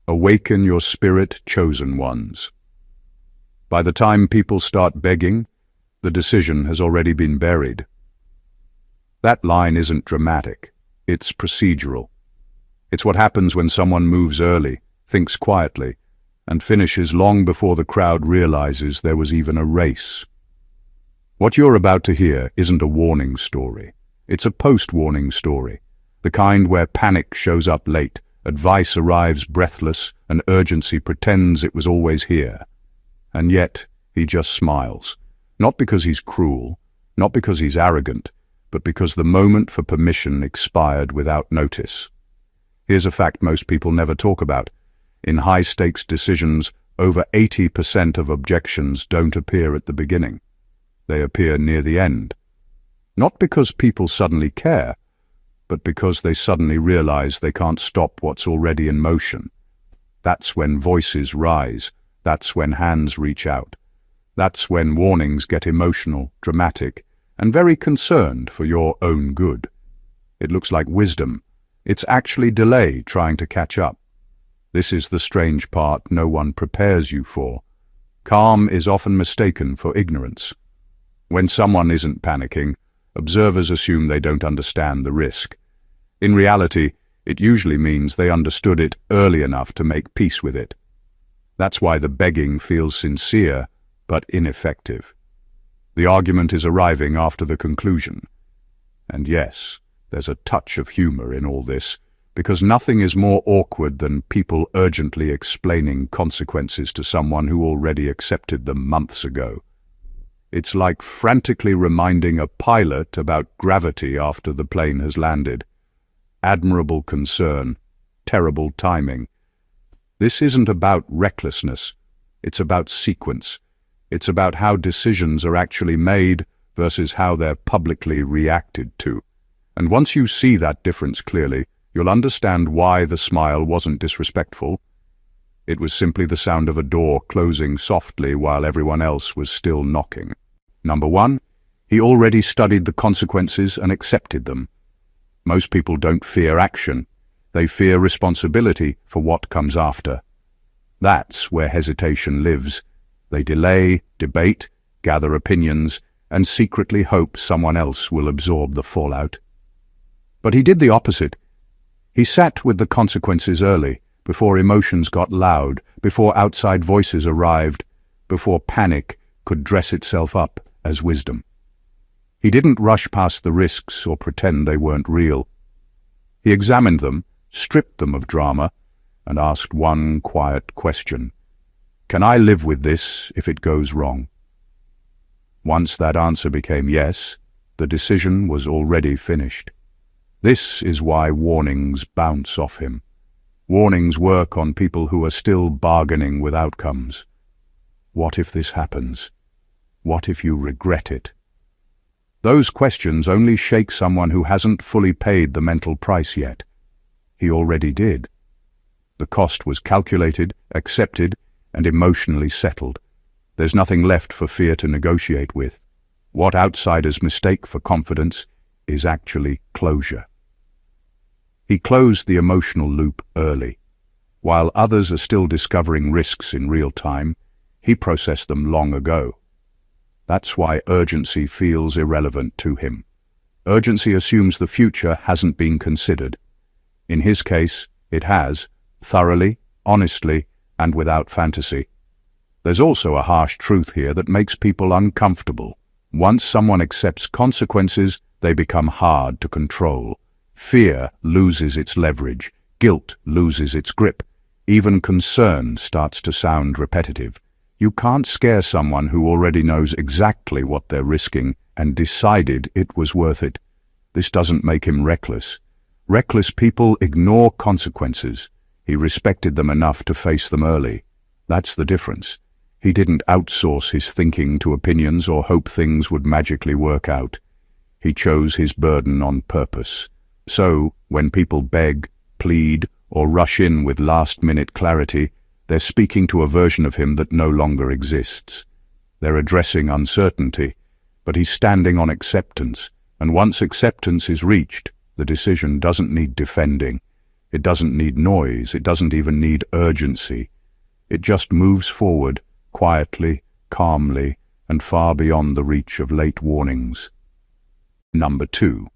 Awaken your spirit chosen ones. By the time people start begging, the decision has already been buried. That line isn't dramatic, it's procedural. It's what happens when someone moves early, thinks quietly, and finishes long before the crowd realizes there was even a race. What you're about to hear isn't a warning story. It's a post-warning story, the kind where panic shows up late, advice arrives breathless, and urgency pretends it was always here. And yet, he just smiles. Not because he's cruel, not because he's arrogant, but because the moment for permission expired without notice. Here's a fact most people never talk about. In high-stakes decisions, over 80% of objections don't appear at the beginning. They appear near the end. Not because people suddenly care, but because they suddenly realize they can't stop what's already in motion. That's when voices rise. That's when hands reach out. That's when warnings get emotional, dramatic, and very concerned for your own good. It looks like wisdom. It's actually delay trying to catch up. This is the strange part no one prepares you for. Calm is often mistaken for ignorance. When someone isn't panicking, observers assume they don't understand the risk. In reality, it usually means they understood it early enough to make peace with it. That's why the begging feels sincere, but ineffective. The argument is arriving after the conclusion. And yes, there's a touch of humor in all this, because nothing is more awkward than people urgently explaining consequences to someone who already accepted them months ago. It's like frantically reminding a pilot about gravity after the plane has landed. Admirable concern, terrible timing. This isn't about recklessness. It's about sequence. It's about how decisions are actually made versus how they're publicly reacted to. And once you see that difference clearly, you'll understand why the smile wasn't disrespectful. It was simply the sound of a door closing softly while everyone else was still knocking. Number one, he already studied the consequences and accepted them. Most people don't fear action. They fear responsibility for what comes after. That's where hesitation lives. They delay, debate, gather opinions, and secretly hope someone else will absorb the fallout. But he did the opposite. He sat with the consequences early, before emotions got loud, before outside voices arrived, before panic could dress itself up as wisdom. He didn't rush past the risks or pretend they weren't real. He examined them, stripped them of drama, and asked one quiet question. Can I live with this if it goes wrong? Once that answer became yes, the decision was already finished. This is why warnings bounce off him. Warnings work on people who are still bargaining with outcomes. What if this happens? What if you regret it? Those questions only shake someone who hasn't fully paid the mental price yet. He already did. The cost was calculated, accepted, and emotionally settled. There's nothing left for fear to negotiate with. What outsiders mistake for confidence is actually closure. He closed the emotional loop early. While others are still discovering risks in real time, he processed them long ago. That's why urgency feels irrelevant to him. Urgency assumes the future hasn't been considered. In his case, it has, thoroughly, honestly, and without fantasy. There's also a harsh truth here that makes people uncomfortable. Once someone accepts consequences, they become hard to control. Fear loses its leverage. Guilt loses its grip. Even concern starts to sound repetitive. You can't scare someone who already knows exactly what they're risking and decided it was worth it. This doesn't make him reckless. Reckless people ignore consequences. He respected them enough to face them early. That's the difference. He didn't outsource his thinking to opinions or hope things would magically work out. He chose his burden on purpose. So, when people beg, plead, or rush in with last-minute clarity, they're speaking to a version of him that no longer exists. They're addressing uncertainty, but he's standing on acceptance, and once acceptance is reached, the decision doesn't need defending. It doesn't need noise, it doesn't even need urgency. It just moves forward, quietly, calmly, and far beyond the reach of late warnings. Number 2.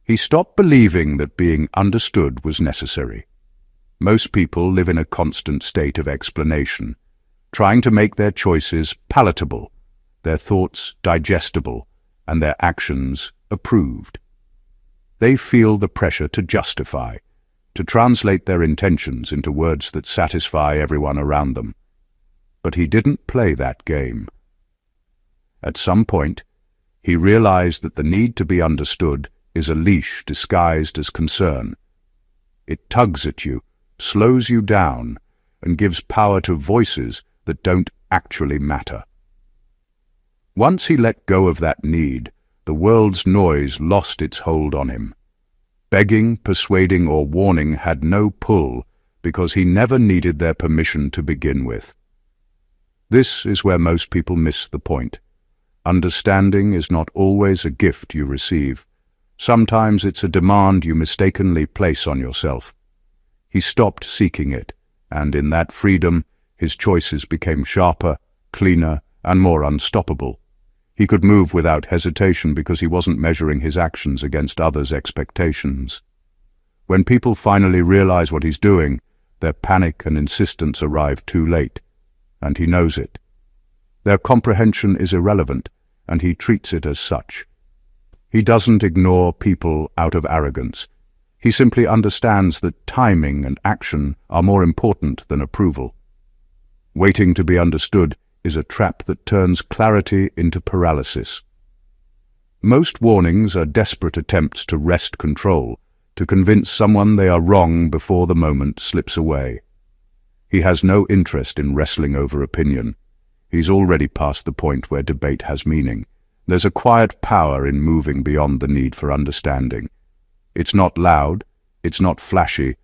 He stopped believing that being understood was necessary. Most people live in a constant state of explanation, trying to make their choices palatable, their thoughts digestible, and their actions approved. They feel the pressure to justify, to translate their intentions into words that satisfy everyone around them. But he didn't play that game. At some point, he realized that the need to be understood is a leash disguised as concern. It tugs at you, slows you down, and gives power to voices that don't actually matter. Once he let go of that need, the world's noise lost its hold on him. Begging, persuading, or warning had no pull because he never needed their permission to begin with. This is where most people miss the point. Understanding is not always a gift you receive. Sometimes it's a demand you mistakenly place on yourself. He stopped seeking it, and in that freedom, his choices became sharper, cleaner, and more unstoppable. He could move without hesitation because he wasn't measuring his actions against others' expectations. When people finally realize what he's doing, their panic and insistence arrive too late, and he knows it. Their comprehension is irrelevant, and he treats it as such. He doesn't ignore people out of arrogance. He simply understands that timing and action are more important than approval. Waiting to be understood is a trap that turns clarity into paralysis. Most warnings are desperate attempts to wrest control, to convince someone they are wrong before the moment slips away. He has no interest in wrestling over opinion. He's already past the point where debate has meaning. There's a quiet power in moving beyond the need for understanding. It's not loud, it's not flashy,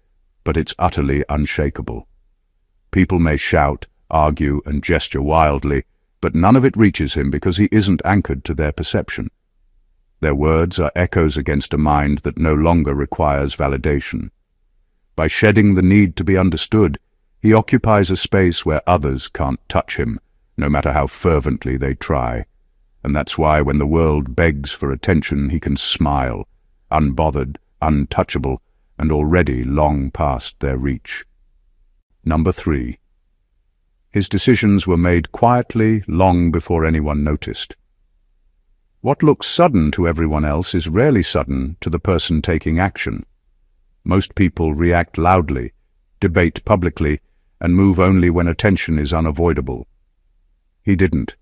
but it's utterly unshakable. People may shout, argue, and gesture wildly, but none of it reaches him because he isn't anchored to their perception. Their words are echoes against a mind that no longer requires validation. By shedding the need to be understood, he occupies a space where others can't touch him, no matter how fervently they try. And that's why when the world begs for attention, he can smile, unbothered, untouchable, and already long past their reach. Number 3. His decisions were made quietly long before anyone noticed. What looks sudden to everyone else is rarely sudden to the person taking action. Most people react loudly, debate publicly, and move only when attention is unavoidable. He didn't.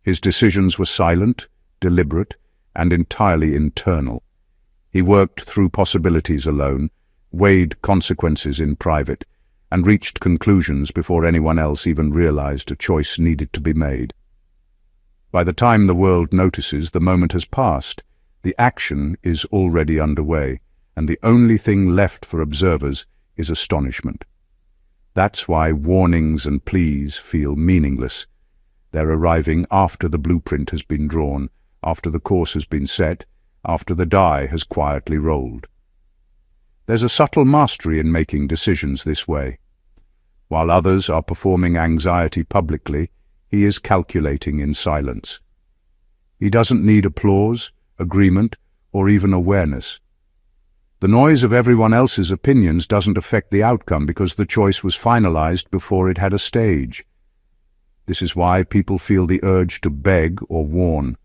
His decisions were silent, deliberate, and entirely internal. He worked through possibilities alone, weighed consequences in private, and reached conclusions before anyone else even realized a choice needed to be made. By the time the world notices, the moment has passed. The action is already underway, and the only thing left for observers is astonishment. That's why warnings and pleas feel meaningless. They're arriving after the blueprint has been drawn, after the course has been set, after the die has quietly rolled. There's a subtle mastery in making decisions this way. While others are performing anxiety publicly, he is calculating in silence. He doesn't need applause, agreement, or even awareness. The noise of everyone else's opinions doesn't affect the outcome because the choice was finalized before it had a stage. This is why people feel the urge to beg or warn.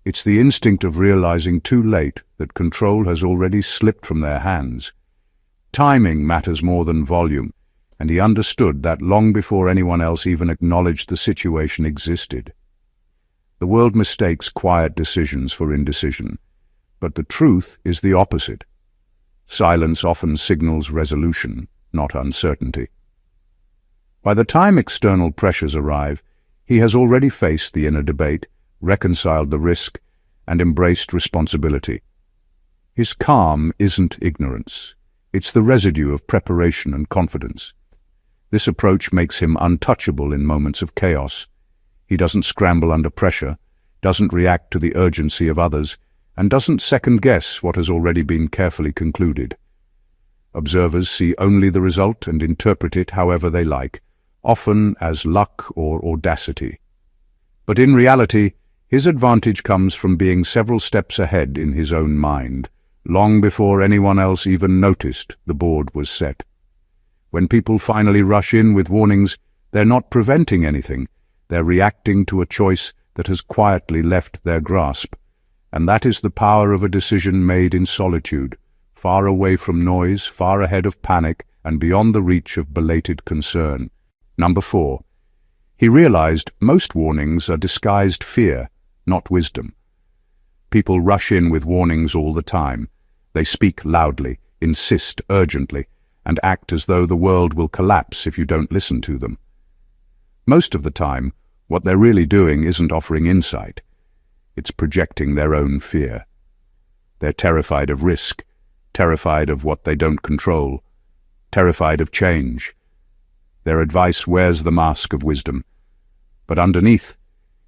It's the instinct of realizing too late that control has already slipped from their hands. Timing matters more than volume, and he understood that long before anyone else even acknowledged the situation existed. The world mistakes quiet decisions for indecision, but the truth is the opposite. Silence often signals resolution, not uncertainty. By the time external pressures arrive, he has already faced the inner debate, reconciled the risk, and embraced responsibility. His calm isn't ignorance. It's the residue of preparation and confidence. This approach makes him untouchable in moments of chaos. He doesn't scramble under pressure, doesn't react to the urgency of others, and doesn't second-guess what has already been carefully concluded. Observers see only the result and interpret it however they like, often as luck or audacity. But in reality, his advantage comes from being several steps ahead in his own mind, long before anyone else even noticed the board was set. When people finally rush in with warnings, they're not preventing anything, they're reacting to a choice that has quietly left their grasp. And that is the power of a decision made in solitude, far away from noise, far ahead of panic, and beyond the reach of belated concern. Number 4. He realized most warnings are disguised fear, not wisdom. People rush in with warnings all the time. They speak loudly, insist urgently, and act as though the world will collapse if you don't listen to them. Most of the time, what they're really doing isn't offering insight. It's projecting their own fear. They're terrified of risk, terrified of what they don't control, terrified of change. Their advice wears the mask of wisdom, but underneath,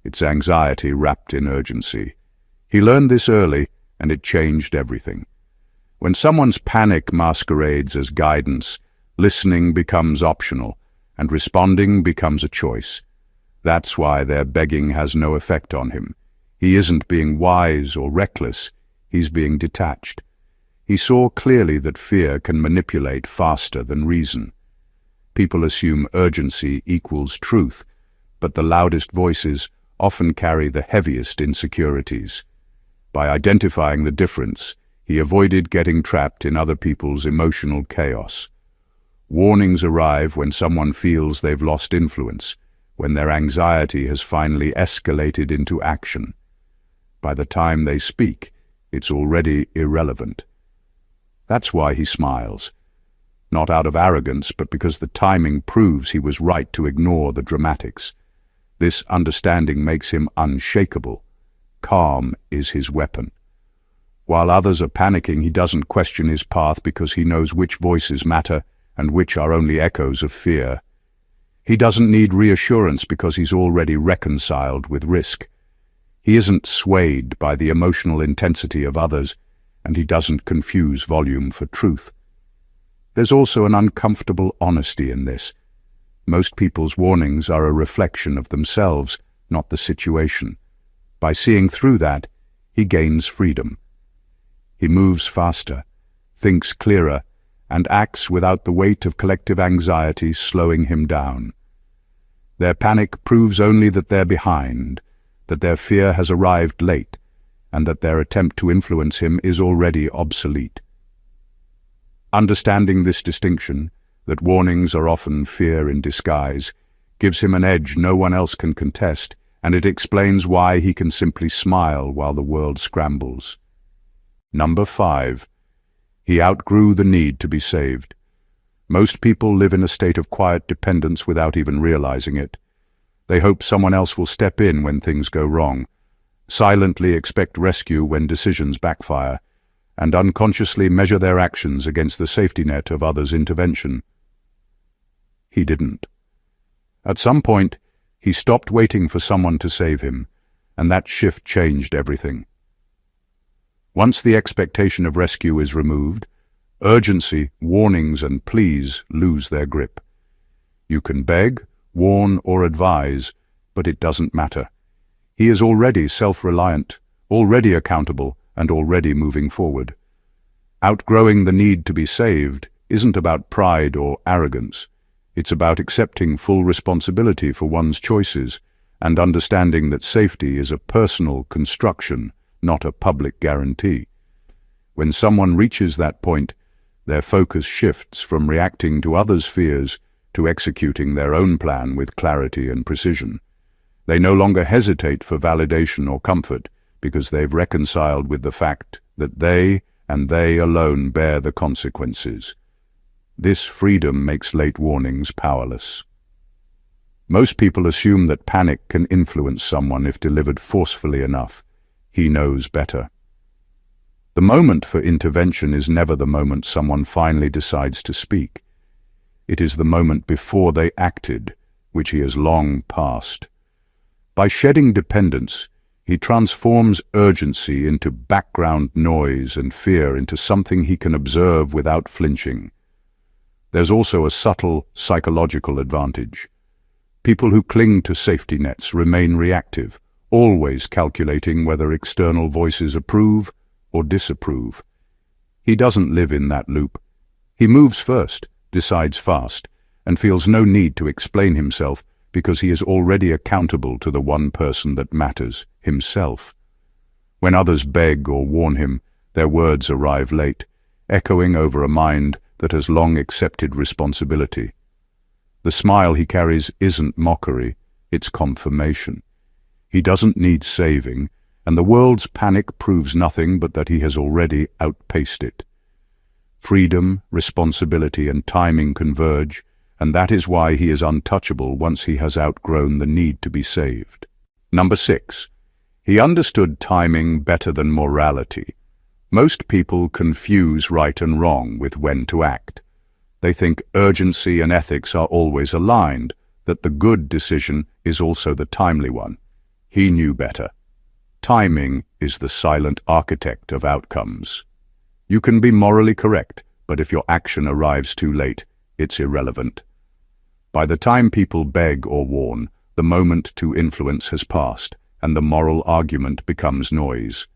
it's anxiety wrapped in urgency. He learned this early, and it changed everything. When someone's panic masquerades as guidance, listening becomes optional, and responding becomes a choice. That's why their begging has no effect on him. He isn't being wise or reckless, he's being detached. He saw clearly that fear can manipulate faster than reason. People assume urgency equals truth, but the loudest voices often carry the heaviest insecurities. By identifying the difference, he avoided getting trapped in other people's emotional chaos. Warnings arrive when someone feels they've lost influence, when their anxiety has finally escalated into action. By the time they speak, it's already irrelevant. That's why he smiles. Not out of arrogance, but because the timing proves he was right to ignore the dramatics. This understanding makes him unshakable. Calm is his weapon. While others are panicking, he doesn't question his path because he knows which voices matter and which are only echoes of fear. He doesn't need reassurance because he's already reconciled with risk. He isn't swayed by the emotional intensity of others, and he doesn't confuse volume for truth. There's also an uncomfortable honesty in this. Most people's warnings are a reflection of themselves, not the situation. By seeing through that, he gains freedom. He moves faster, thinks clearer, and acts without the weight of collective anxiety slowing him down. Their panic proves only that they're behind, that their fear has arrived late, and that their attempt to influence him is already obsolete. Understanding this distinction, that warnings are often fear in disguise, gives him an edge no one else can contest, and it explains why he can simply smile while the world scrambles. Number 5. He outgrew the need to be saved. Most people live in a state of quiet dependence without even realizing it. They hope someone else will step in when things go wrong, silently expect rescue when decisions backfire, and unconsciously measure their actions against the safety net of others' intervention. He didn't. At some point, he stopped waiting for someone to save him, and that shift changed everything. Once the expectation of rescue is removed, urgency, warnings, and pleas lose their grip. You can beg, warn, or advise, but it doesn't matter. He is already self-reliant, already accountable, and already moving forward. Outgrowing the need to be saved isn't about pride or arrogance. It's about accepting full responsibility for one's choices and understanding that safety is a personal construction, not a public guarantee. When someone reaches that point, their focus shifts from reacting to others' fears to executing their own plan with clarity and precision. They no longer hesitate for validation or comfort because they've reconciled with the fact that they and they alone bear the consequences. This freedom makes late warnings powerless. Most people assume that panic can influence someone if delivered forcefully enough. He knows better. The moment for intervention is never the moment someone finally decides to speak. It is the moment before they acted, which he has long passed. By shedding dependence, he transforms urgency into background noise and fear into something he can observe without flinching. There's also a subtle psychological advantage. People who cling to safety nets remain reactive, always calculating whether external voices approve or disapprove. He doesn't live in that loop. He moves first, decides fast, and feels no need to explain himself because he is already accountable to the one person that matters, himself. When others beg or warn him, their words arrive late, echoing over a mind that has long accepted responsibility. The smile he carries isn't mockery, it's confirmation. He doesn't need saving, and the world's panic proves nothing but that he has already outpaced it. Freedom, responsibility, and timing converge, and that is why he is untouchable once he has outgrown the need to be saved. Number 6. He understood timing better than morality. Most people confuse right and wrong with when to act. They think urgency and ethics are always aligned, that the good decision is also the timely one. He knew better. Timing is the silent architect of outcomes. You can be morally correct, but if your action arrives too late, it's irrelevant. By the time people beg or warn, the moment to influence has passed, and the moral argument becomes noise.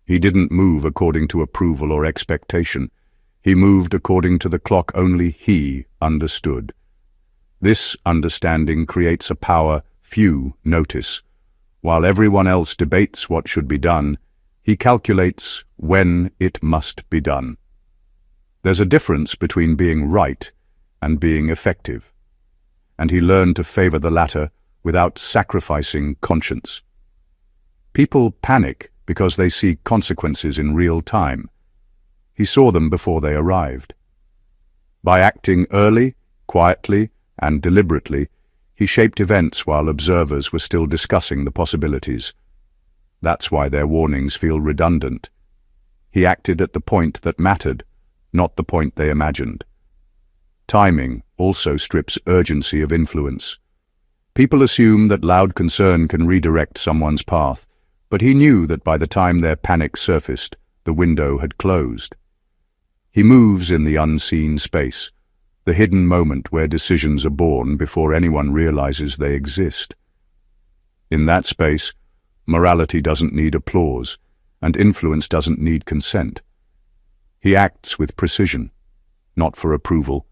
He didn't move according to approval or expectation. He moved according to the clock only he understood. This understanding creates a power few notice. While everyone else debates what should be done, he calculates when it must be done. There's a difference between being right and being effective, and he learned to favor the latter without sacrificing conscience. People panic because they see consequences in real time. He saw them before they arrived. By acting early, quietly, and deliberately, he shaped events while observers were still discussing the possibilities. That's why their warnings feel redundant. He acted at the point that mattered, not the point they imagined. Timing also strips urgency of influence. People assume that loud concern can redirect someone's path, but he knew that by the time their panic surfaced, the window had closed. He moves in the unseen space, the hidden moment where decisions are born before anyone realizes they exist. In that space, morality doesn't need applause, and influence doesn't need consent. He acts with precision, not for approval,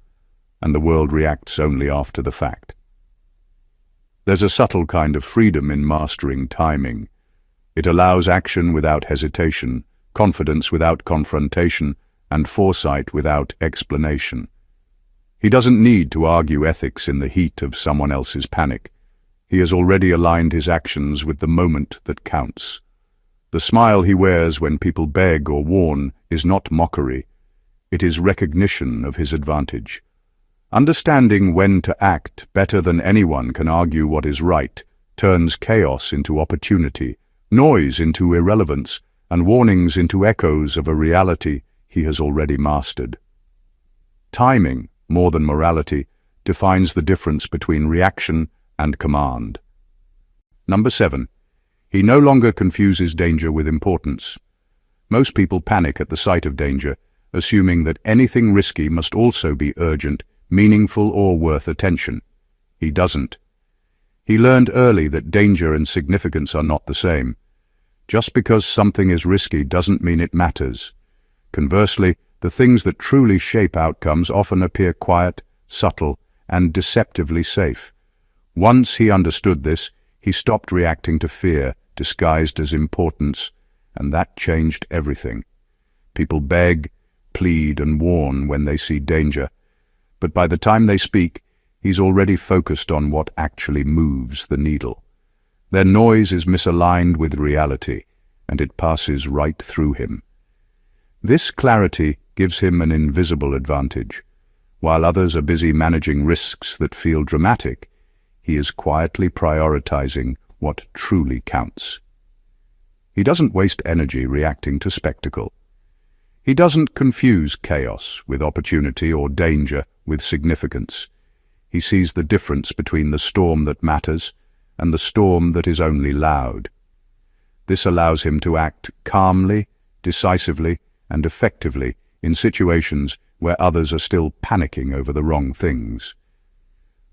and the world reacts only after the fact. There's a subtle kind of freedom in mastering timing. It allows action without hesitation, confidence without confrontation, and foresight without explanation. He doesn't need to argue ethics in the heat of someone else's panic. He has already aligned his actions with the moment that counts. The smile he wears when people beg or warn is not mockery. It is recognition of his advantage. Understanding when to act better than anyone can argue what is right turns chaos into opportunity, noise into irrelevance, and warnings into echoes of a reality he has already mastered. Timing, more than morality, defines the difference between reaction and command. Number 7. He no longer confuses danger with importance. Most people panic at the sight of danger, assuming that anything risky must also be urgent, meaningful, or worth attention. He doesn't. He learned early that danger and significance are not the same. Just because something is risky doesn't mean it matters. Conversely, the things that truly shape outcomes often appear quiet, subtle, and deceptively safe. Once he understood this, he stopped reacting to fear, disguised as importance, and that changed everything. People beg, plead, and warn when they see danger, but by the time they speak, he's already focused on what actually moves the needle. Their noise is misaligned with reality, and it passes right through him. This clarity gives him an invisible advantage. While others are busy managing risks that feel dramatic, he is quietly prioritizing what truly counts. He doesn't waste energy reacting to spectacle. He doesn't confuse chaos with opportunity or danger with significance. He sees the difference between the storm that matters and the storm that is only loud. This allows him to act calmly, decisively, and effectively in situations where others are still panicking over the wrong things.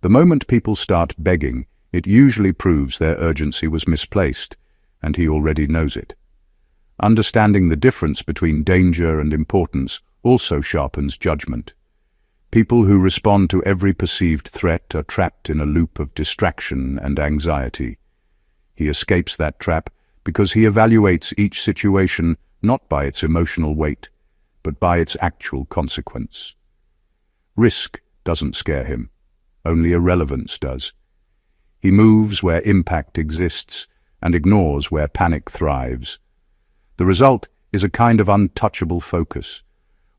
The moment people start begging, it usually proves their urgency was misplaced, and he already knows it. Understanding the difference between danger and importance also sharpens judgment. People who respond to every perceived threat are trapped in a loop of distraction and anxiety. He escapes that trap because he evaluates each situation not by its emotional weight, but by its actual consequence. Risk doesn't scare him. Only irrelevance does. He moves where impact exists and ignores where panic thrives. The result is a kind of untouchable focus.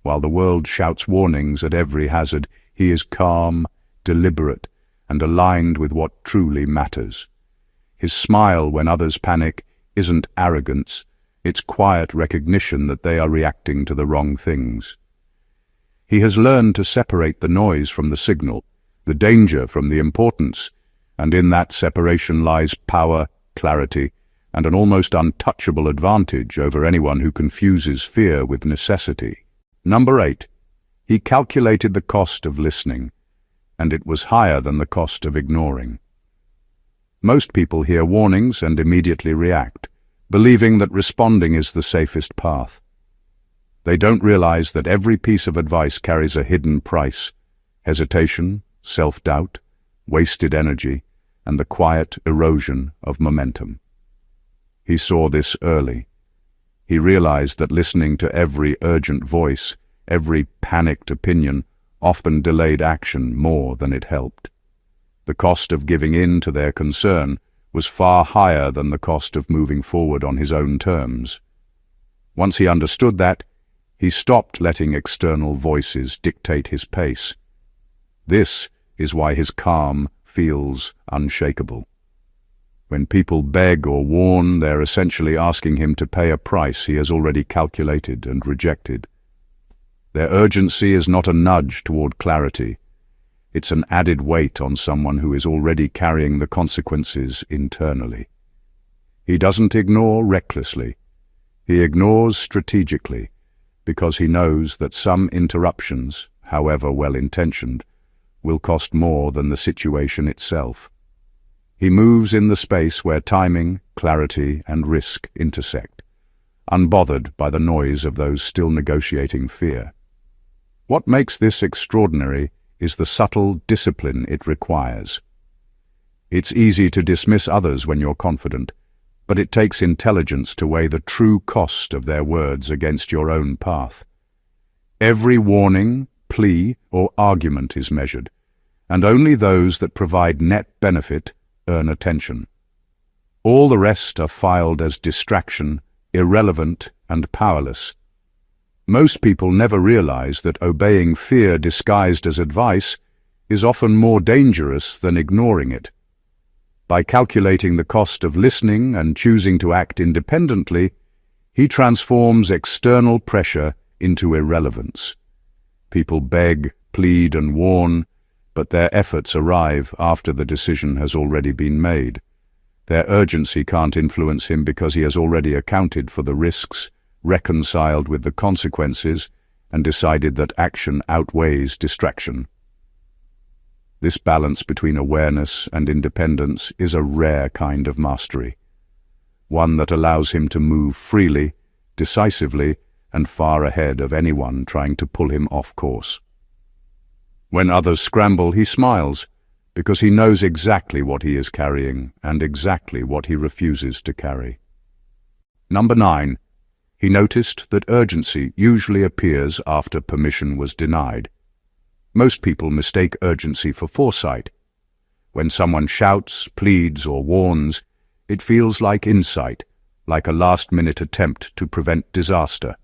While the world shouts warnings at every hazard, he is calm, deliberate, and aligned with what truly matters. His smile when others panic isn't arrogance, it's quiet recognition that they are reacting to the wrong things. He has learned to separate the noise from the signal, the danger from the importance, and in that separation lies power, clarity, and an almost untouchable advantage over anyone who confuses fear with necessity. Number 8. He calculated the cost of listening, and it was higher than the cost of ignoring. Most people hear warnings and immediately react, believing that responding is the safest path. They don't realize that every piece of advice carries a hidden price: hesitation, self-doubt, wasted energy, and the quiet erosion of momentum. He saw this early. He realized that listening to every urgent voice, every panicked opinion, often delayed action more than it helped. The cost of giving in to their concern was far higher than the cost of moving forward on his own terms. Once he understood that, he stopped letting external voices dictate his pace. This is why his calm feels unshakable. When people beg or warn, they're essentially asking him to pay a price he has already calculated and rejected. Their urgency is not a nudge toward clarity. It's an added weight on someone who is already carrying the consequences internally. He doesn't ignore recklessly. He ignores strategically, because he knows that some interruptions, however well-intentioned, will cost more than the situation itself. He moves in the space where timing, clarity, and risk intersect, unbothered by the noise of those still negotiating fear. What makes this extraordinary is the subtle discipline it requires. It's easy to dismiss others when you're confident, but it takes intelligence to weigh the true cost of their words against your own path. Every warning, plea, or argument is measured, and only those that provide net benefit earn attention. All the rest are filed as distraction, irrelevant, and powerless. Most people never realize that obeying fear disguised as advice is often more dangerous than ignoring it. By calculating the cost of listening and choosing to act independently, he transforms external pressure into irrelevance. People beg, plead, and warn, but their efforts arrive after the decision has already been made. Their urgency can't influence him because he has already accounted for the risks, reconciled with the consequences, and decided that action outweighs distraction. This balance between awareness and independence is a rare kind of mastery, one that allows him to move freely, decisively, and far ahead of anyone trying to pull him off course. When others scramble, he smiles, because he knows exactly what he is carrying and exactly what he refuses to carry. Number 9. He noticed that urgency usually appears after permission was denied. Most people mistake urgency for foresight. When someone shouts, pleads, or warns, it feels like insight, like a last-minute attempt to prevent disaster.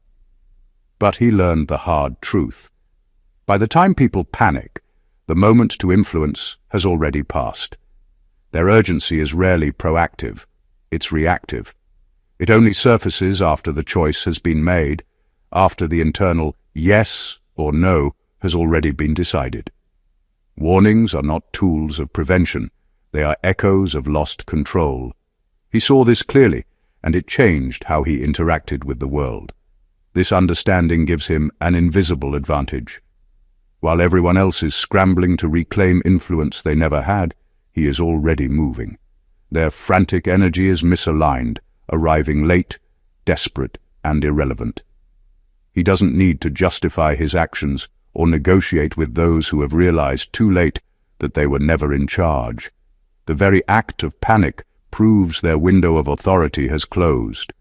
But he learned the hard truth. By the time people panic, the moment to influence has already passed. Their urgency is rarely proactive, it's reactive. It only surfaces after the choice has been made, after the internal yes or no has already been decided. Warnings are not tools of prevention, they are echoes of lost control. He saw this clearly, and it changed how he interacted with the world. This understanding gives him an invisible advantage. While everyone else is scrambling to reclaim influence they never had, he is already moving. Their frantic energy is misaligned, arriving late, desperate, and irrelevant. He doesn't need to justify his actions or negotiate with those who have realized too late that they were never in charge. The very act of panic proves their window of authority has closed.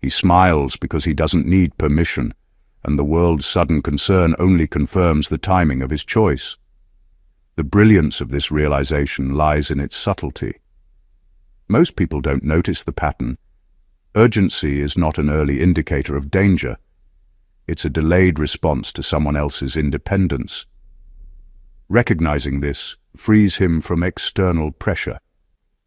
He smiles because he doesn't need permission, and the world's sudden concern only confirms the timing of his choice. The brilliance of this realization lies in its subtlety. Most people don't notice the pattern. Urgency is not an early indicator of danger. It's a delayed response to someone else's independence. Recognizing this frees him from external pressure.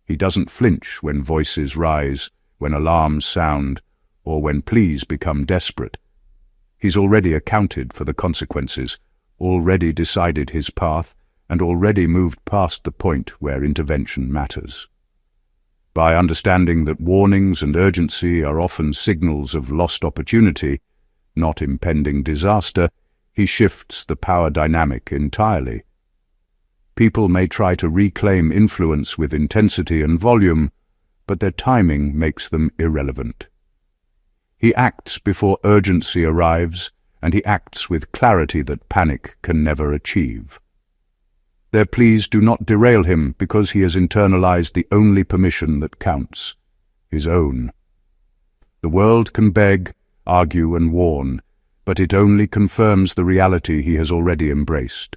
He doesn't flinch when voices rise, when alarms sound, or when pleas become desperate. He's already accounted for the consequences, already decided his path, and already moved past the point where intervention matters. By understanding that warnings and urgency are often signals of lost opportunity, not impending disaster, he shifts the power dynamic entirely. People may try to reclaim influence with intensity and volume, but their timing makes them irrelevant. He acts before urgency arrives, and he acts with clarity that panic can never achieve. Their pleas do not derail him because he has internalized the only permission that counts, his own. The world can beg, argue, and warn, but it only confirms the reality he has already embraced.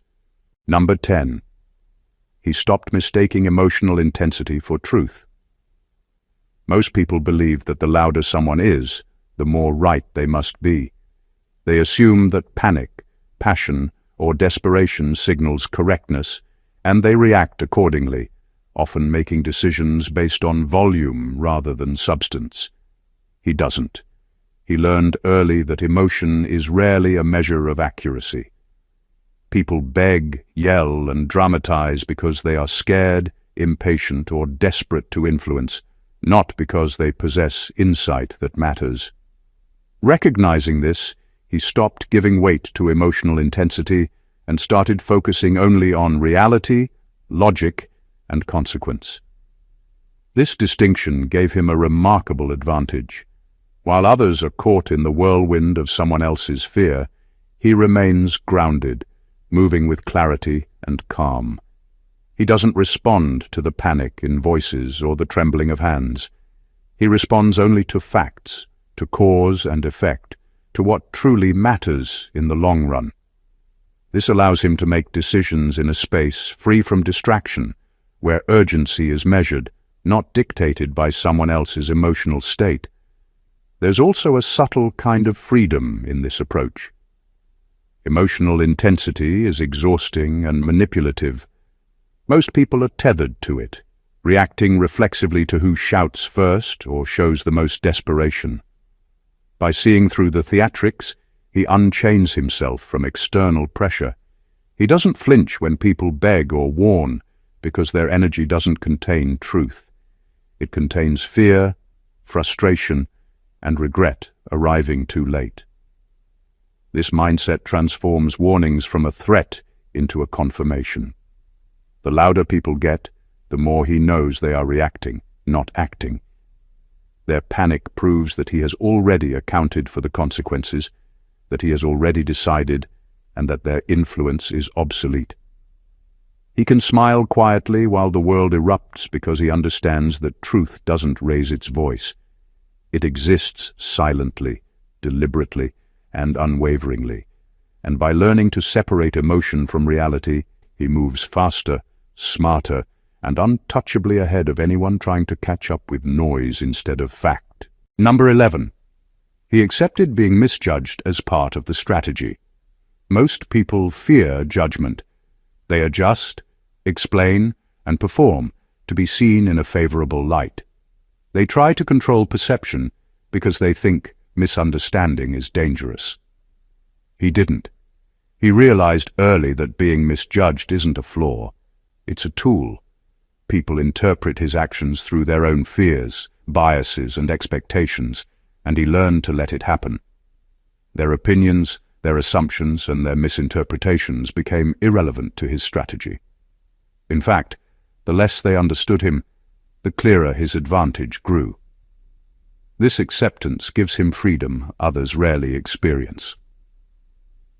Number 10. He stopped mistaking emotional intensity for truth. Most people believe that the louder someone is, the more right they must be. They assume that panic, passion, or desperation signals correctness, and they react accordingly, often making decisions based on volume rather than substance. He doesn't. He learned early that emotion is rarely a measure of accuracy. People beg, yell, and dramatize because they are scared, impatient, or desperate to influence, not because they possess insight that matters. Recognizing this, he stopped giving weight to emotional intensity and started focusing only on reality, logic, and consequence. This distinction gave him a remarkable advantage. While others are caught in the whirlwind of someone else's fear, he remains grounded, moving with clarity and calm. He doesn't respond to the panic in voices or the trembling of hands. He responds only to facts, to cause and effect, to what truly matters in the long run. This allows him to make decisions in a space free from distraction, where urgency is measured, not dictated by someone else's emotional state. There's also a subtle kind of freedom in this approach. Emotional intensity is exhausting and manipulative. Most people are tethered to it, reacting reflexively to who shouts first or shows the most desperation. By seeing through the theatrics, he unchains himself from external pressure. He doesn't flinch when people beg or warn, because their energy doesn't contain truth. It contains fear, frustration, and regret arriving too late. This mindset transforms warnings from a threat into a confirmation. The louder people get, the more he knows they are reacting, not acting. Their panic proves that he has already accounted for the consequences, that he has already decided, and that their influence is obsolete. He can smile quietly while the world erupts because he understands that truth doesn't raise its voice. It exists silently, deliberately, and unwaveringly, and by learning to separate emotion from reality, he moves faster, smarter, and untouchably ahead of anyone trying to catch up with noise instead of fact. Number 11. He accepted being misjudged as part of the strategy. Most people fear judgment. They adjust, explain, and perform to be seen in a favorable light. They try to control perception because they think misunderstanding is dangerous. He didn't. He realized early that being misjudged isn't a flaw. It's a tool. People interpret his actions through their own fears, biases, and expectations, and he learned to let it happen. Their opinions, Their assumptions and their misinterpretations became irrelevant to his strategy. In fact, the less they understood him, the clearer his advantage grew. This acceptance gives him freedom others rarely experience.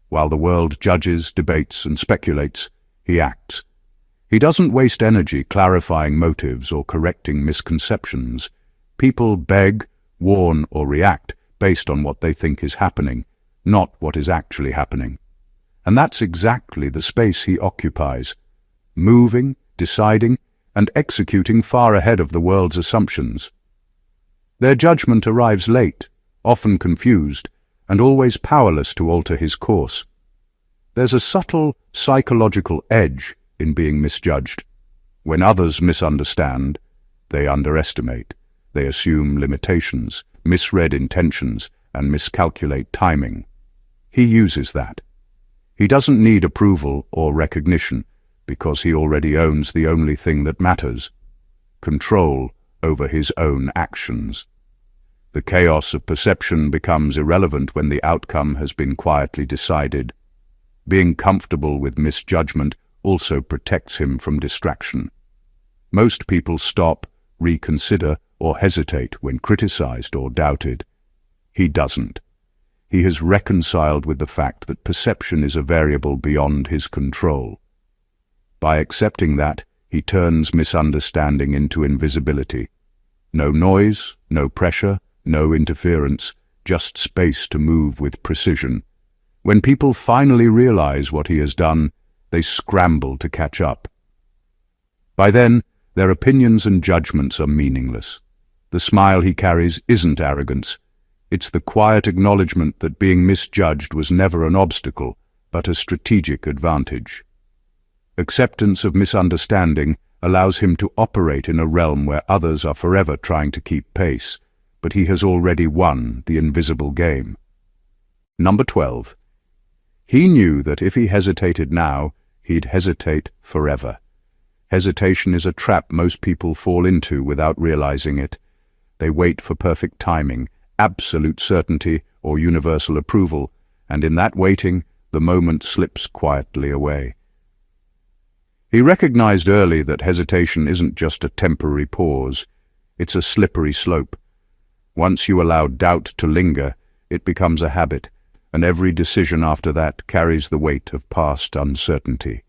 While the world judges, debates, and speculates, he acts. He doesn't waste energy clarifying motives or correcting misconceptions. People beg, warn, or react based on what they think is happening, not what is actually happening. And that's exactly the space he occupies, moving, deciding, and executing far ahead of the world's assumptions. Their judgment arrives late, often confused, and always powerless to alter his course. There's a subtle psychological edge in being misjudged. When others misunderstand, they underestimate, they assume limitations, misread intentions, and miscalculate timing. He uses that. He doesn't need approval or recognition because he already owns the only thing that matters: control over his own actions. The chaos of perception becomes irrelevant when the outcome has been quietly decided. Being comfortable with misjudgment also protects him from distraction. Most people stop, reconsider, or hesitate when criticized or doubted. He doesn't. He has reconciled with the fact that perception is a variable beyond his control. By accepting that, he turns misunderstanding into invisibility. No noise, no pressure, no interference, just space to move with precision. When people finally realize what he has done, they scramble to catch up. By then, their opinions and judgments are meaningless. The smile he carries isn't arrogance. It's the quiet acknowledgement that being misjudged was never an obstacle, but a strategic advantage. Acceptance of misunderstanding allows him to operate in a realm where others are forever trying to keep pace, but he has already won the invisible game. Number 12. He knew that if he hesitated now, he'd hesitate forever. Hesitation is a trap most people fall into without realizing it. They wait for perfect timing, absolute certainty, or universal approval, and in that waiting, the moment slips quietly away. He recognized early that hesitation isn't just a temporary pause, it's a slippery slope. Once you allow doubt to linger, it becomes a habit, and every decision after that carries the weight of past uncertainty.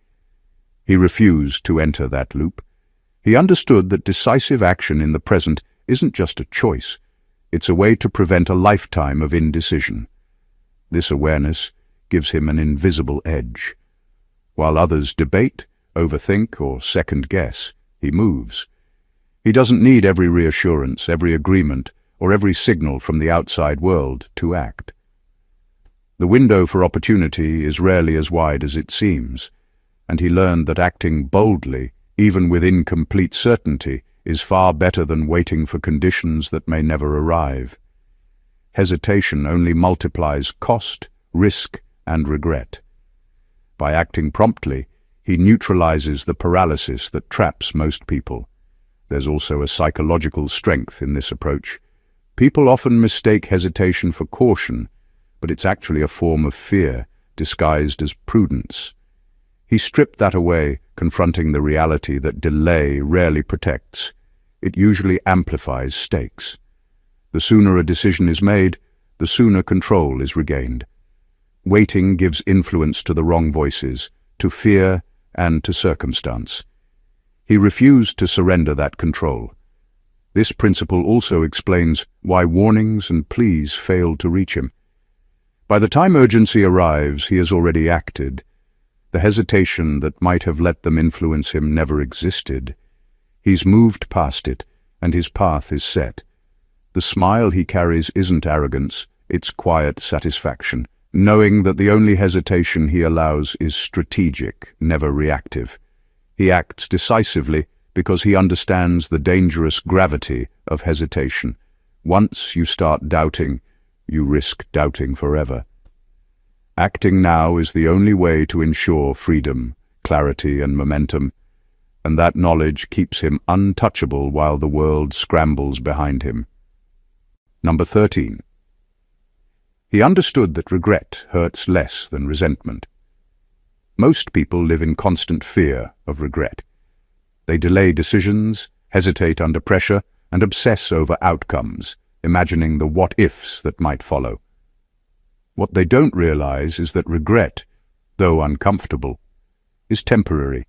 He refused to enter that loop. He understood that decisive action in the present isn't just a choice, it's a way to prevent a lifetime of indecision. This awareness gives him an invisible edge. While others debate, overthink, or second-guess, he moves. He doesn't need every reassurance, every agreement, or every signal from the outside world to act. The window for opportunity is rarely as wide as it seems, and he learned that acting boldly, even with incomplete certainty, is far better than waiting for conditions that may never arrive. Hesitation only multiplies cost, risk, and regret. By acting promptly, he neutralizes the paralysis that traps most people. There's also a psychological strength in this approach. People often mistake hesitation for caution, but it's actually a form of fear, disguised as prudence. He stripped that away, confronting the reality that delay rarely protects. It usually amplifies stakes. The sooner a decision is made, the sooner control is regained. Waiting gives influence to the wrong voices, to fear and to circumstance. He refused to surrender that control. This principle also explains why warnings and pleas failed to reach him. By the time urgency arrives, he has already acted. The hesitation that might have let them influence him never existed. He's moved past it, and his path is set. The smile he carries isn't arrogance, it's quiet satisfaction, knowing that the only hesitation he allows is strategic, never reactive. He acts decisively because he understands the dangerous gravity of hesitation. Once you start doubting, you risk doubting forever. Acting now is the only way to ensure freedom, clarity, and momentum, and that knowledge keeps him untouchable while the world scrambles behind him. Number 13. He understood that regret hurts less than resentment. Most people live in constant fear of regret. They delay decisions, hesitate under pressure, and obsess over outcomes, imagining the what-ifs that might follow. What they don't realize is that regret, though uncomfortable, is temporary.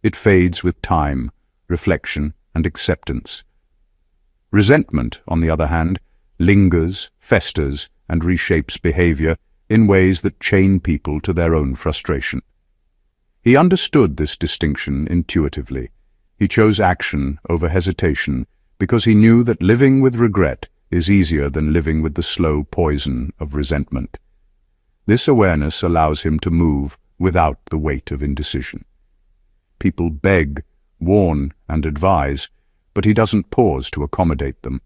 It fades with time, reflection, and acceptance. Resentment, on the other hand, lingers, festers, and reshapes behavior in ways that chain people to their own frustration. He understood this distinction intuitively. He chose action over hesitation because he knew that living with regret is easier than living with the slow poison of resentment. This awareness allows him to move without the weight of indecision. People beg, warn, and advise, but he doesn't pause to accommodate them.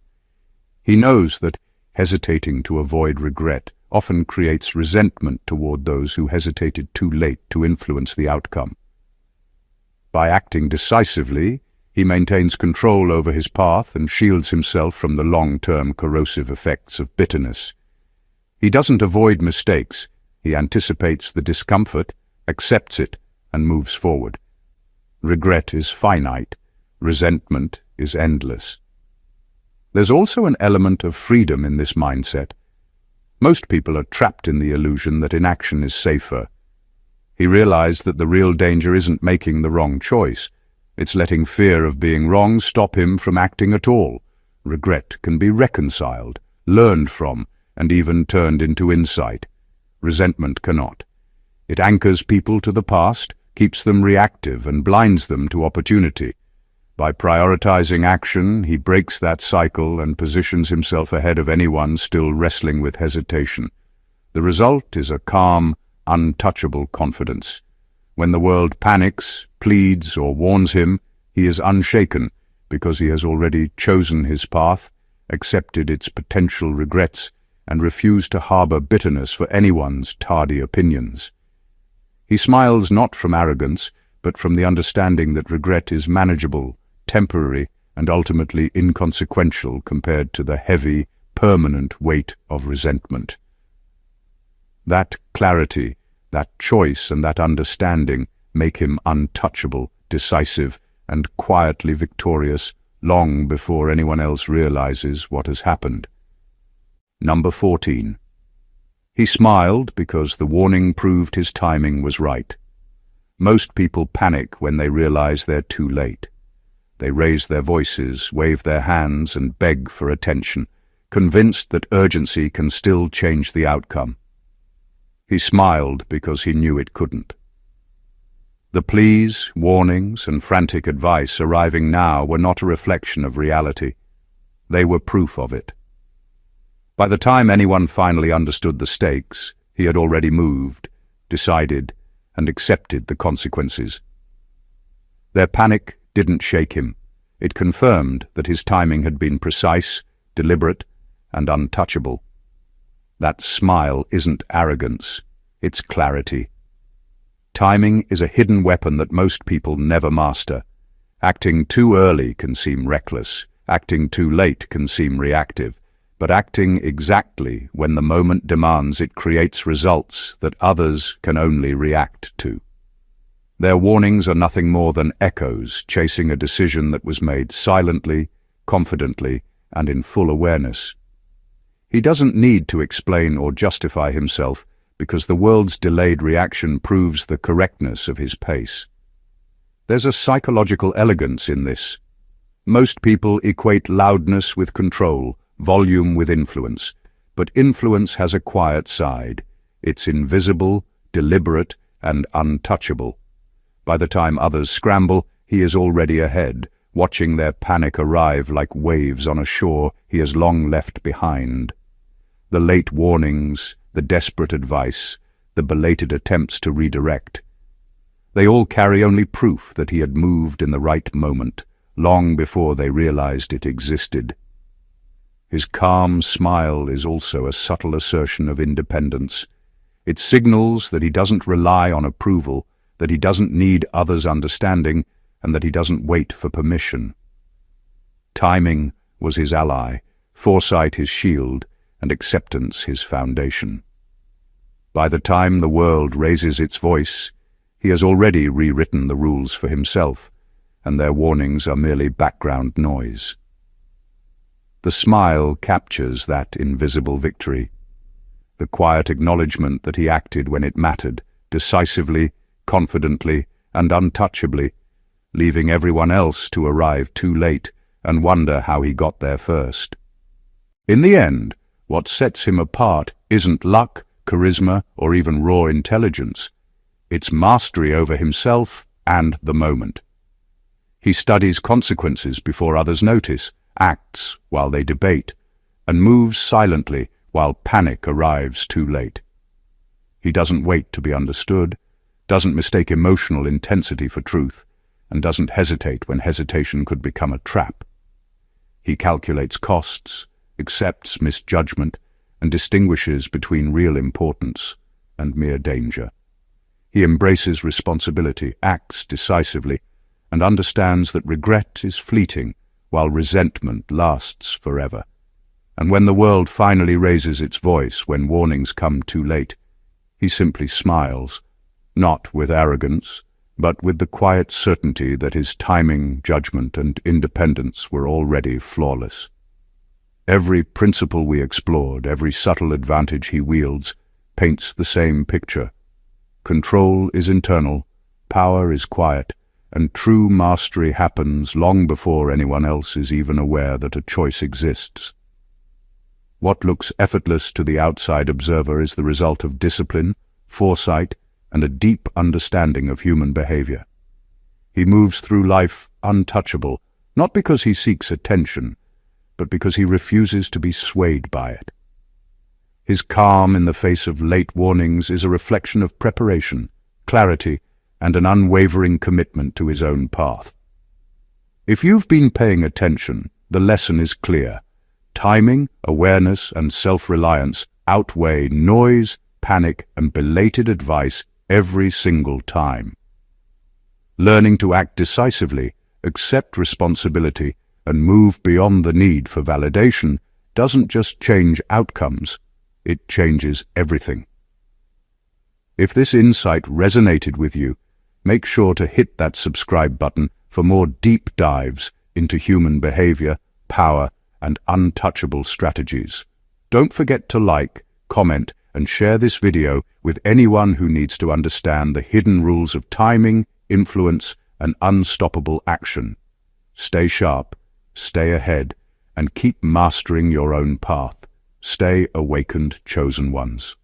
He knows that hesitating to avoid regret often creates resentment toward those who hesitated too late to influence the outcome. By acting decisively, he maintains control over his path and shields himself from the long-term corrosive effects of bitterness. He doesn't avoid mistakes. He anticipates the discomfort, accepts it, and moves forward. Regret is finite. Resentment is endless. There's also an element of freedom in this mindset. Most people are trapped in the illusion that inaction is safer. He realized that the real danger isn't making the wrong choice. It's letting fear of being wrong stop him from acting at all. Regret can be reconciled, learned from, and even turned into insight. Resentment cannot. It anchors people to the past, keeps them reactive, and blinds them to opportunity. By prioritizing action, he breaks that cycle and positions himself ahead of anyone still wrestling with hesitation. The result is a calm, untouchable confidence. When the world panics, pleads, or warns him, he is unshaken because he has already chosen his path, accepted its potential regrets, and refused to harbor bitterness for anyone's tardy opinions. He smiles not from arrogance, but from the understanding that regret is manageable, temporary, and ultimately inconsequential compared to the heavy, permanent weight of resentment. That clarity, that choice, and that understanding make him untouchable, decisive, and quietly victorious long before anyone else realizes what has happened. Number 14. He smiled because the warning proved his timing was right. Most people panic when they realize they're too late. They raise their voices, wave their hands, and beg for attention, convinced that urgency can still change the outcome. He smiled because he knew it couldn't. The pleas, warnings, and frantic advice arriving now were not a reflection of reality. They were proof of it. By the time anyone finally understood the stakes, he had already moved, decided, and accepted the consequences. Their panic didn't shake him. It confirmed that his timing had been precise, deliberate, and untouchable. That smile isn't arrogance, it's clarity. Timing is a hidden weapon that most people never master. Acting too early can seem reckless, acting too late can seem reactive, but acting exactly when the moment demands it creates results that others can only react to. Their warnings are nothing more than echoes chasing a decision that was made silently, confidently, and in full awareness. He doesn't need to explain or justify himself because the world's delayed reaction proves the correctness of his pace. There's a psychological elegance in this. Most people equate loudness with control, volume with influence, but influence has a quiet side. It's invisible, deliberate, and untouchable. By the time others scramble, he is already ahead, watching their panic arrive like waves on a shore he has long left behind. The late warnings, the desperate advice, the belated attempts to redirect. They all carry only proof that he had moved in the right moment, long before they realized it existed. His calm smile is also a subtle assertion of independence. It signals that he doesn't rely on approval, that he doesn't need others' understanding, and that he doesn't wait for permission. Timing was his ally, foresight his shield, and acceptance his foundation. By the time the world raises its voice, he has already rewritten the rules for himself, and their warnings are merely background noise. The smile captures that invisible victory, the quiet acknowledgement that he acted when it mattered, decisively, confidently, and untouchably, leaving everyone else to arrive too late and wonder how he got there first. In the end, what sets him apart isn't luck, charisma, or even raw intelligence. It's mastery over himself and the moment. He studies consequences before others notice, acts while they debate, and moves silently while panic arrives too late. He doesn't wait to be understood, doesn't mistake emotional intensity for truth, and doesn't hesitate when hesitation could become a trap. He calculates costs, accepts misjudgment, and distinguishes between real importance and mere danger. He embraces responsibility, acts decisively, and understands that regret is fleeting while resentment lasts forever. And when the world finally raises its voice, when warnings come too late, he simply smiles, not with arrogance, but with the quiet certainty that his timing, judgment, and independence were already flawless. Every principle we explored, every subtle advantage he wields, paints the same picture. Control is internal, power is quiet, and true mastery happens long before anyone else is even aware that a choice exists. What looks effortless to the outside observer is the result of discipline, foresight, and a deep understanding of human behavior. He moves through life untouchable, not because he seeks attention, but because he refuses to be swayed by it. His calm in the face of late warnings is a reflection of preparation, clarity, and an unwavering commitment to his own path. If you've been paying attention, the lesson is clear. Timing, awareness, and self-reliance outweigh noise, panic, and belated advice every single time. Learning to act decisively, accept responsibility, and move beyond the need for validation doesn't just change outcomes, it changes everything. If this insight resonated with you, make sure to hit that subscribe button for more deep dives into human behavior, power, and untouchable strategies. Don't forget to like, comment, and share this video with anyone who needs to understand the hidden rules of timing, influence, and unstoppable action. Stay sharp, stay ahead, and keep mastering your own path. Stay awakened, chosen ones.